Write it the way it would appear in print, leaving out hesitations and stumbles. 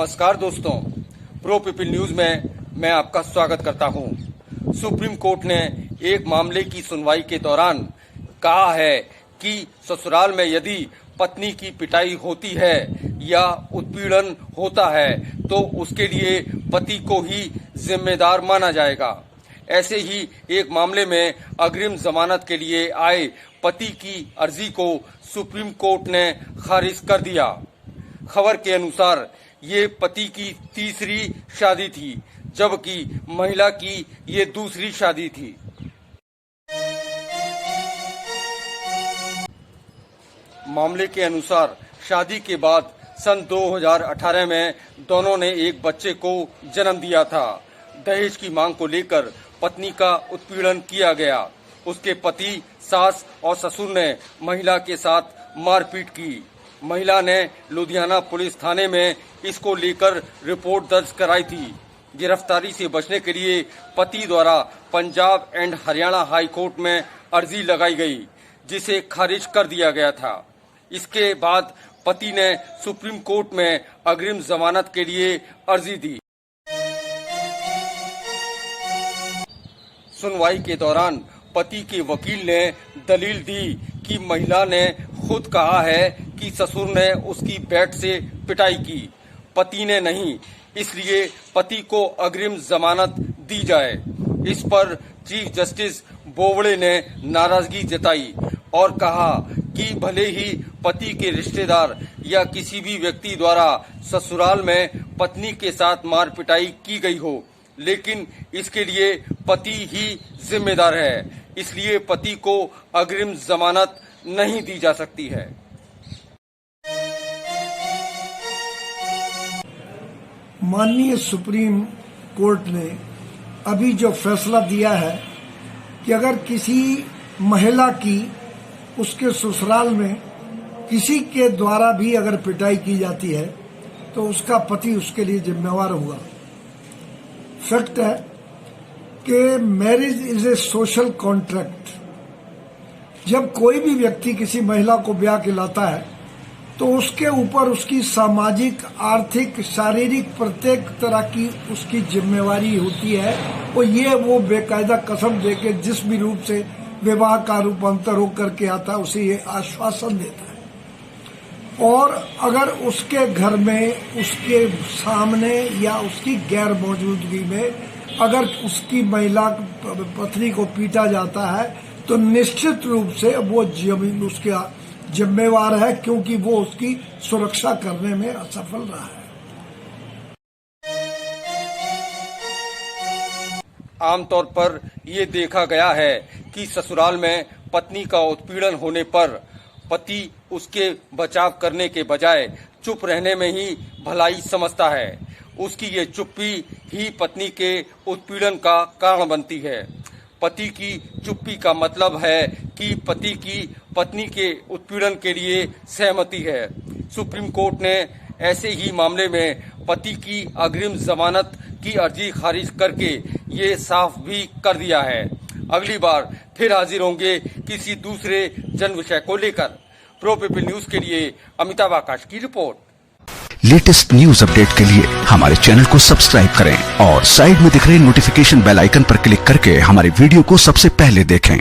नमस्कार दोस्तों, pro people news में मैं आपका स्वागत करता हूं। सुप्रीम कोर्ट ने एक मामले की सुनवाई के दौरान कहा है कि ससुराल में यदि पत्नी की पिटाई होती है या उत्पीड़न होता है तो उसके लिए पति को ही जिम्मेदार माना जाएगा। ऐसे ही एक मामले में अग्रिम जमानत के लिए आए पति की अर्जी को सुप्रीम कोर्ट ने खारिज कर दिया। खबर के अनुसार ये पति की तीसरी शादी थी, जबकि महिला की ये दूसरी शादी थी। मामले के अनुसार शादी के बाद सन 2018 में दोनों ने एक बच्चे को जन्म दिया था। दहेज की मांग को लेकर पत्नी का उत्पीड़न किया गया। उसके पति, सास और ससुर ने महिला के साथ मारपीट की। महिला ने लुधियाना पुलिस थाने में इसको लेकर रिपोर्ट दर्ज कराई थी। गिरफ्तारी से बचने के लिए पति द्वारा Punjab and Haryana high court में अर्जी लगाई गई, जिसे खारिज कर दिया गया था। इसके बाद पति ने सुप्रीम कोर्ट में अग्रिम जमानत के लिए अर्जी दी। सुनवाई के दौरान पति के वकील ने दलील दी कि महिला ने खुद कहा है कि ससुर ने उसकी बेड से पिटाई की, पति ने नहीं, इसलिए पति को अग्रिम जमानत दी जाए। इस पर चीफ जस्टिस बोबड़े ने नाराजगी जताई और कहा कि भले ही पति के रिश्तेदार या किसी भी व्यक्ति द्वारा ससुराल में पत्नी के साथ मार पिटाई की गई हो, लेकिन इसके लिए पति ही जिम्मेदार है, इसलिए पति को अग्रिम जमानत नहीं दी जा सकती है। माननीय सुप्रीम कोर्ट ने अभी जो फैसला दिया है कि अगर किसी महिला की उसके ससुराल में किसी के द्वारा भी अगर पिटाई की जाती है तो उसका पति उसके लिए जिम्मेवार होगा। फैक्ट है कि marriage is a social contract. जब कोई भी व्यक्ति किसी महिला को ब्याह के लाता है तो उसके ऊपर उसकी सामाजिक, आर्थिक, शारीरिक प्रत्येक तरह की उसकी जिम्मेवारी होती है और ये वो बेकायदा कसम देके जिस भी रूप से विवाह का रूपांतर होकर के आता है उसे ये आश्वासन देता है। और अगर उसके घर में, उसके सामने या उसकी गैर मौजूदगी में अगर उसकी महिला पत्नी को पीटा जाता है तो निश्चित रूप से वो जमीन उसका जिम्मेवार है, क्योंकि वो उसकी सुरक्षा करने में असफल रहा है। आमतौर पर ये देखा गया है कि ससुराल में पत्नी का उत्पीड़न होने पर पति उसके बचाव करने के बजाय चुप रहने में ही भलाई समझता है। उसकी ये चुप्पी ही पत्नी के उत्पीड़न का कारण बनती है। पति की चुप्पी का मतलब है कि पति की पत्नी के उत्पीड़न के लिए सहमति है। सुप्रीम कोर्ट ने ऐसे ही मामले में पति की अग्रिम जमानत की अर्जी खारिज करके ये साफ भी कर दिया है। अगली बार फिर हाजिर होंगे किसी दूसरे जन विषय को लेकर। प्रो पीपल न्यूज के लिए अमिताभ आकाश की रिपोर्ट। लेटेस्ट न्यूज अपडेट के लिए हमारे चैनल को सब्सक्राइब करें और साइड में दिख रहे नोटिफिकेशन बेल आइकन पर क्लिक करके हमारी वीडियो को सबसे पहले देखें।